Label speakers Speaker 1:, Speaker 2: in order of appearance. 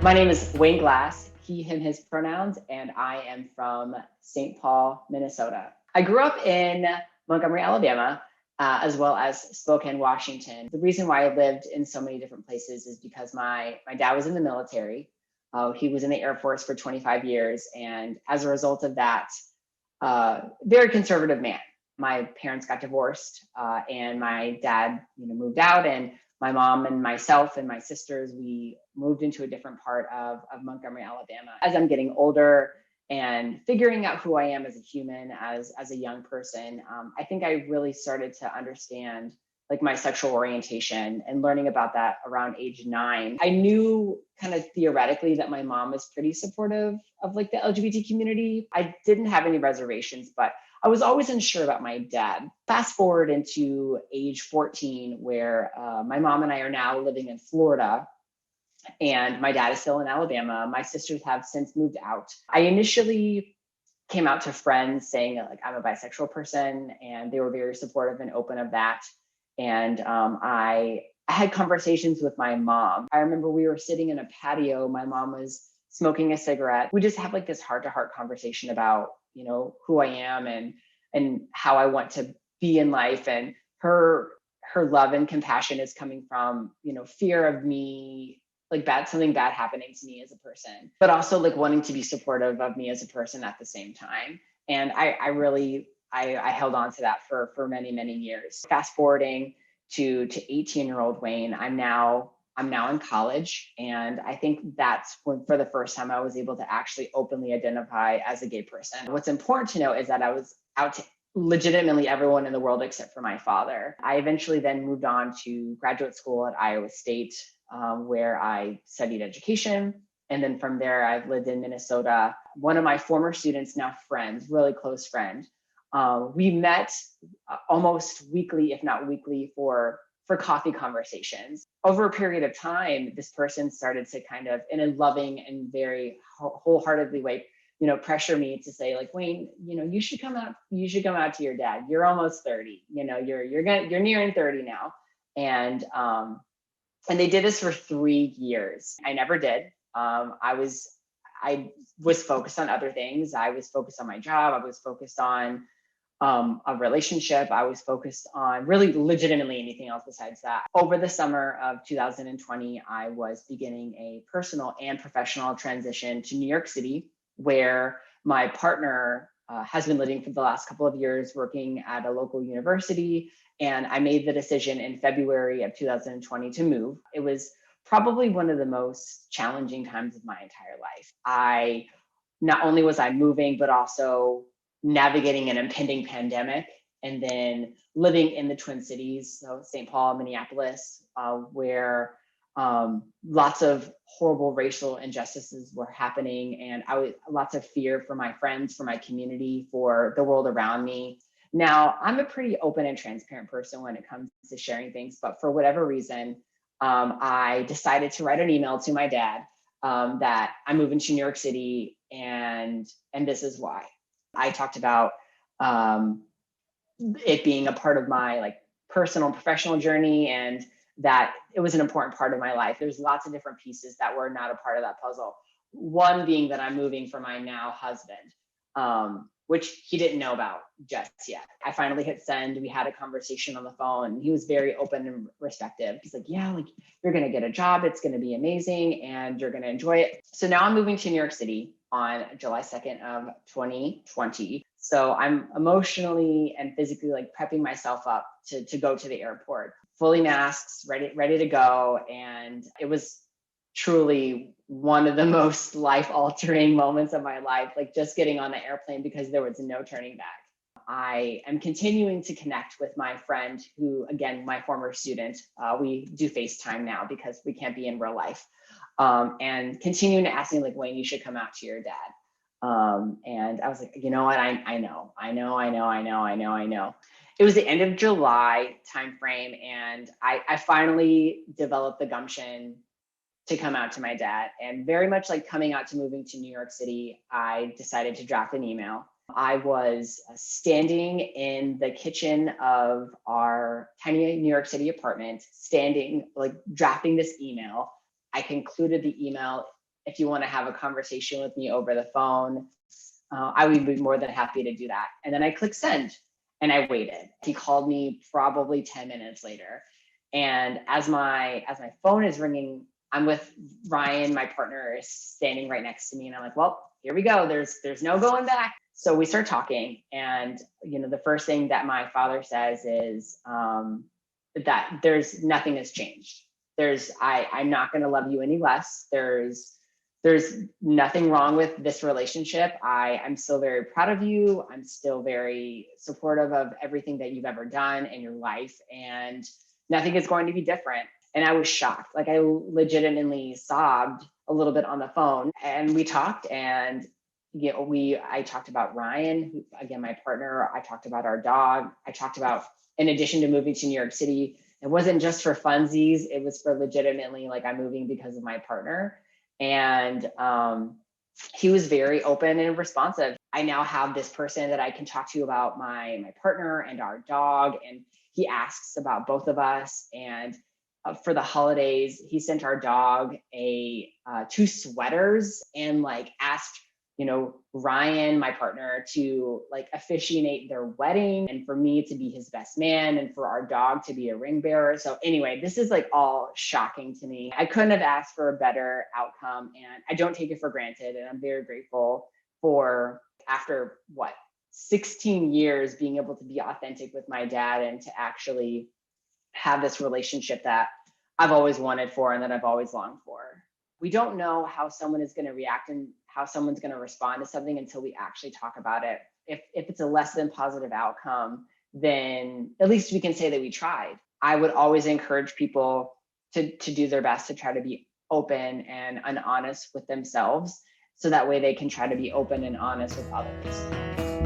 Speaker 1: My name is Wayne Glass, he, him, his pronouns, and I am from St. Paul, Minnesota. I grew up in Montgomery, Alabama, as well as Spokane, Washington. The reason why I lived in so many different places is because my dad was in the military. He was in the Air Force for 25 years. And as a result of that, very conservative man. My parents got divorced and my dad moved out, and my mom and myself and my sisters, we moved into a different part of Montgomery, Alabama. As I'm getting older and figuring out who I am as a human, as a young person, I think I really started to understand like my sexual orientation and learning about that around age 9. I knew kind of theoretically that my mom was pretty supportive of like the LGBT community. I didn't have any reservations, but I was always unsure about my dad. Fast forward into age 14, where my mom and I are now living in Florida, and my dad is still in Alabama. My sisters have since moved out. I initially came out to friends saying like I'm a bisexual person, and they were very supportive and open of that. And I had conversations with my mom. I remember we were sitting in a patio. My mom was smoking a cigarette. We just had like this heart-to-heart conversation about who I am and how I want to be in life. And her love and compassion is coming from fear of me, like something bad happening to me as a person, but also like wanting to be supportive of me as a person at the same time. And I really held on to that for many, many years. Fast forwarding to 18-year-old Wayne, I'm now in college. And I think that's when, for the first time, I was able to actually openly identify as a gay person. What's important to note is that I was out to legitimately everyone in the world except for my father. I eventually then moved on to graduate school at Iowa State, where I studied education. And then from there, I've lived in Minnesota. One of my former students, now friend, really close friend, we met almost weekly, if not weekly, for coffee conversations. Over a period of time, this person started to kind of, in a loving and very wholeheartedly way, pressure me to say like, Wayne, you should come out to your dad. You're almost 30, you're nearing 30 now. And they did this for 3 years. I never did. I was focused on other things. I was focused on my job. I was focused on a relationship. I was focused on really legitimately anything else besides that. Over the summer of 2020, I was beginning a personal and professional transition to New York City, where my partner has been living for the last couple of years, working at a local university. And I made the decision in February of 2020 to move. It was probably one of the most challenging times of my entire life. Not only was I moving, but also navigating an impending pandemic, and then living in the Twin Cities, so St. Paul, Minneapolis, where lots of horrible racial injustices were happening, and lots of fear for my friends, for my community, for the world around me. Now, I'm a pretty open and transparent person when it comes to sharing things, but for whatever reason, I decided to write an email to my dad that I'm moving to New York City, and this is why. I talked about it being a part of my like personal and professional journey, and that it was an important part of my life. There's lots of different pieces that were not a part of that puzzle. One being that I'm moving for my now husband, which he didn't know about just yet. I finally hit send. We had a conversation on the phone. He was very open and receptive. He's like, yeah, like you're going to get a job. It's going to be amazing and you're going to enjoy it. So now I'm moving to New York City on July 2nd of 2020. So I'm emotionally and physically like prepping myself up to go to the airport, fully masked, ready to go. And it was truly one of the most life-altering moments of my life, like just getting on the airplane, because there was no turning back. I am continuing to connect with my friend who, again, my former student. We do FaceTime now because we can't be in real life. And continuing to ask me like, Wayne, you should come out to your dad. And I was like, you know what? I know. It was the end of July timeframe, and I finally developed the gumption to come out to my dad. And very much like coming out to moving to New York City, I decided to draft an email. I was standing in the kitchen of our tiny New York City apartment, drafting this email. I concluded the email if you want to have a conversation with me over the phone, I would be more than happy to do that. And then I clicked send and I waited. He called me probably 10 minutes later. And as my phone is ringing, I'm with Ryan, my partner is standing right next to me. And I'm like, well, here we go. There's no going back. So we start talking. And, the first thing that my father says is that there's nothing has changed. I'm not going to love you any less. There's nothing wrong with this relationship. I'm still very proud of you. I'm still very supportive of everything that you've ever done in your life, and nothing is going to be different. And I was shocked. Like, I legitimately sobbed a little bit on the phone, and we talked, and I talked about Ryan, who, again, my partner. I talked about our dog. I talked about, in addition to moving to New York City, it wasn't just for funsies. It was for legitimately, like, I'm moving because of my partner. And he was very open and responsive. I now have this person that I can talk to about my partner and our dog. And he asks about both of us. And for the holidays, he sent our dog two sweaters and asked, Ryan, my partner, to officiate their wedding, and for me to be his best man, and for our dog to be a ring bearer. So anyway, this is all shocking to me. I couldn't have asked for a better outcome, and I don't take it for granted. And I'm very grateful for, after 16 years, being able to be authentic with my dad and to actually have this relationship that I've always wanted for and that I've always longed for. We don't know how someone is going to react and how someone's going to respond to something until we actually talk about it. If it's a less than positive outcome, then at least we can say that we tried. I would always encourage people to do their best to try to be open and honest with themselves, so that way they can try to be open and honest with others.